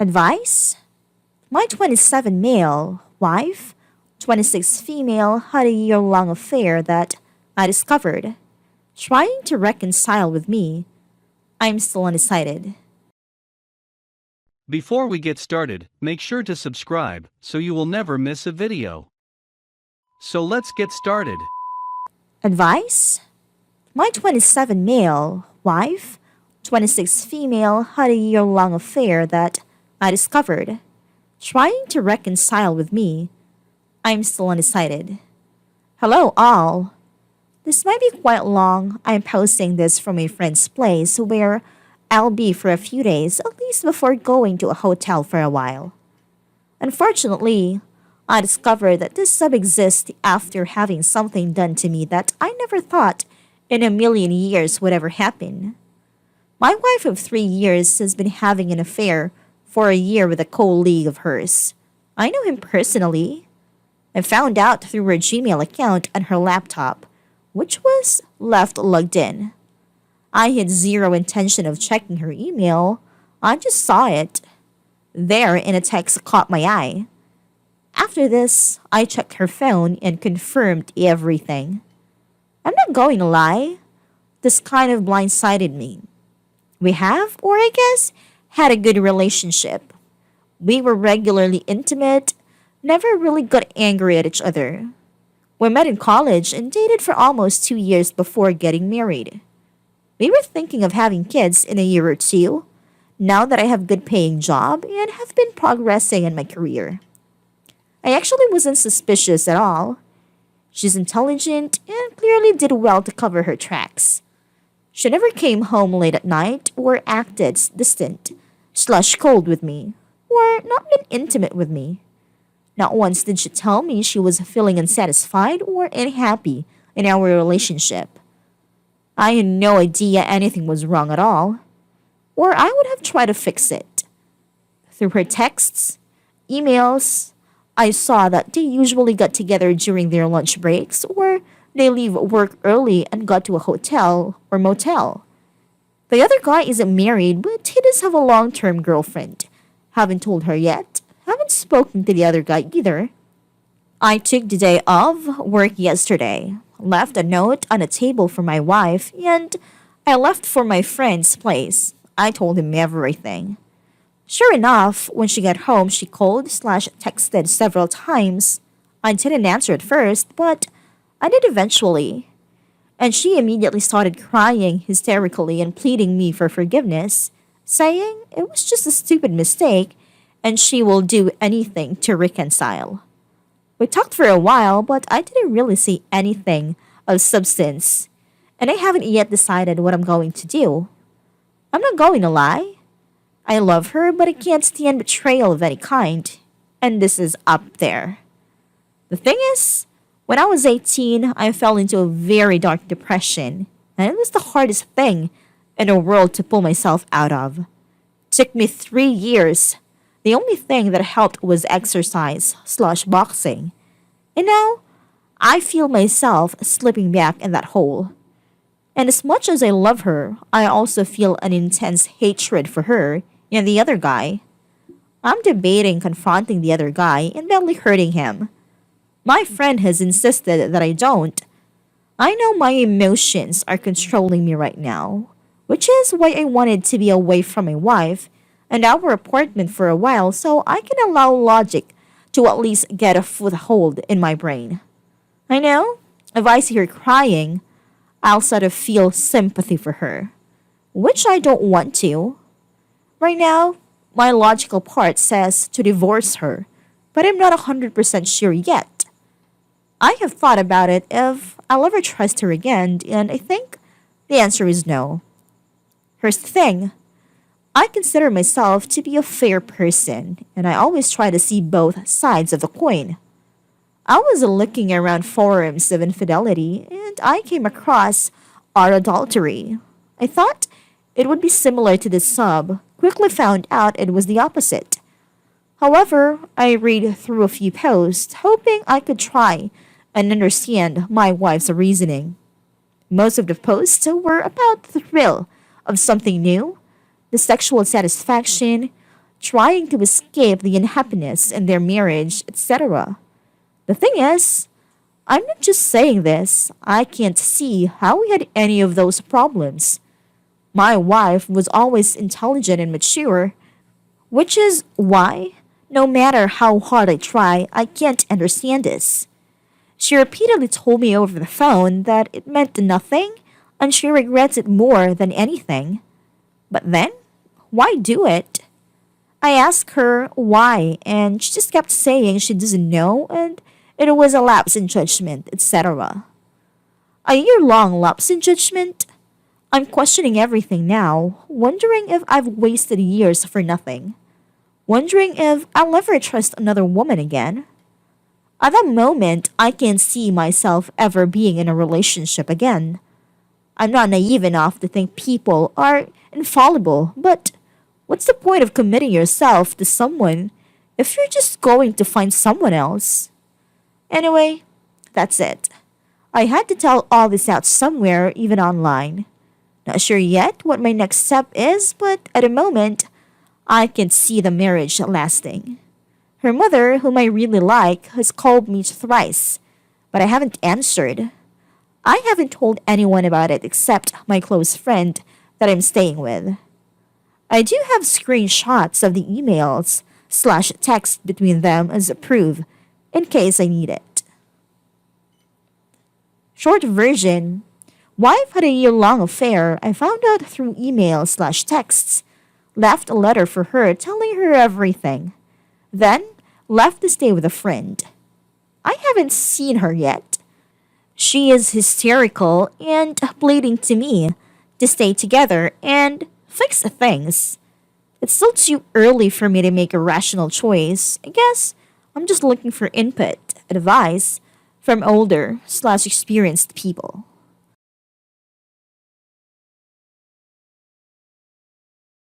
Advice? My 27 male wife, 26 female, had a year-long affair that I discovered. Trying to reconcile with me, I'm still undecided. Before we get started, make sure to subscribe so you will never miss a video. So let's get started. Advice? My 27 male wife, 26 female, had a year-long affair that I discovered. Trying to reconcile with me, I'm still undecided. Hello, all. This might be quite long. I'm posting this from a friend's place where I'll be for a few days, at least before going to a hotel for a while. Unfortunately, I discovered that this sub exists after having something done to me that I never thought in a million years would ever happen. My wife of 3 years has been having an affair for a year with a colleague of hers. I know him personally. I found out through her Gmail account on her laptop, which was left logged in. I had zero intention of checking her email. I just saw it. There in a text caught my eye. After this, I checked her phone and confirmed everything. I'm not going to lie. This kind of blindsided me. We have, or I guess, had a good relationship. We were regularly intimate, never really got angry at each other. We met in college and dated for almost 2 years before getting married. We were thinking of having kids in a year or two, now that I have a good paying job and have been progressing in my career. I actually wasn't suspicious at all. She's intelligent and clearly did well to cover her tracks. She never came home late at night or acted distant/cold with me, or not been intimate with me. Not once did she tell me she was feeling unsatisfied or unhappy in our relationship. I had no idea anything was wrong at all, or I would have tried to fix it. Through her texts, emails, I saw that they usually got together during their lunch breaks or they leave work early and got to a hotel or motel. The other guy isn't married, but he does have a long-term girlfriend. Haven't told her yet. Haven't spoken to the other guy either. I took the day off work yesterday, left a note on a table for my wife, and I left for my friend's place. I told him everything. Sure enough, when she got home, she called/texted several times. I didn't answer at first, but I did eventually. And she immediately started crying hysterically and pleading me for forgiveness, saying it was just a stupid mistake and she will do anything to reconcile. We talked for a while, but I didn't really see anything of substance, and I haven't yet decided what I'm going to do. I'm not going to lie. I love her, but I can't stand betrayal of any kind, and this is up there. The thing is, when I was 18, I fell into a very dark depression, and it was the hardest thing in the world to pull myself out of. Took me 3 years. The only thing that helped was exercise/boxing. And now, I feel myself slipping back in that hole. And as much as I love her, I also feel an intense hatred for her and the other guy. I'm debating confronting the other guy and badly hurting him. My friend has insisted that I don't. I know my emotions are controlling me right now, which is why I wanted to be away from my wife and our apartment for a while so I can allow logic to at least get a foothold in my brain. I know, if I see her crying, I'll sort of feel sympathy for her, which I don't want to. Right now, my logical part says to divorce her, but I'm not 100% sure yet. I have thought about it if I'll ever trust her again, and I think the answer is no. Here's the thing. I consider myself to be a fair person, and I always try to see both sides of the coin. I was looking around forums of infidelity, and I came across our adultery. I thought it would be similar to this sub, quickly found out it was the opposite. However, I read through a few posts, hoping I could try and understand my wife's reasoning. Most of the posts were about the thrill of something new, the sexual satisfaction, trying to escape the unhappiness in their marriage, etc. The thing is, I'm not just saying this, I can't see how we had any of those problems. My wife was always intelligent and mature, which is why, no matter how hard I try, I can't understand this. She repeatedly told me over the phone that it meant nothing and she regrets it more than anything. But then, why do it? I asked her why, and she just kept saying she doesn't know and it was a lapse in judgment, etc. A year-long lapse in judgment? I'm questioning everything now, wondering if I've wasted years for nothing. Wondering if I'll ever trust another woman again. At that moment, I can't see myself ever being in a relationship again. I'm not naive enough to think people are infallible, but what's the point of committing yourself to someone if you're just going to find someone else? Anyway, that's it. I had to tell all this out somewhere, even online. Not sure yet what my next step is, but at the moment, I can see the marriage lasting. Her mother, whom I really like, has called me thrice, but I haven't answered. I haven't told anyone about it except my close friend that I'm staying with. I do have screenshots of the emails / text between them as a proof in case I need it. Short version, wife had a year-long affair I found out through emails / texts, left a letter for her telling her everything, then left to stay with a friend. I haven't seen her yet. She is hysterical and pleading to me to stay together and fix things. It's still too early for me to make a rational choice. I guess I'm just looking for input, advice from older / experienced people.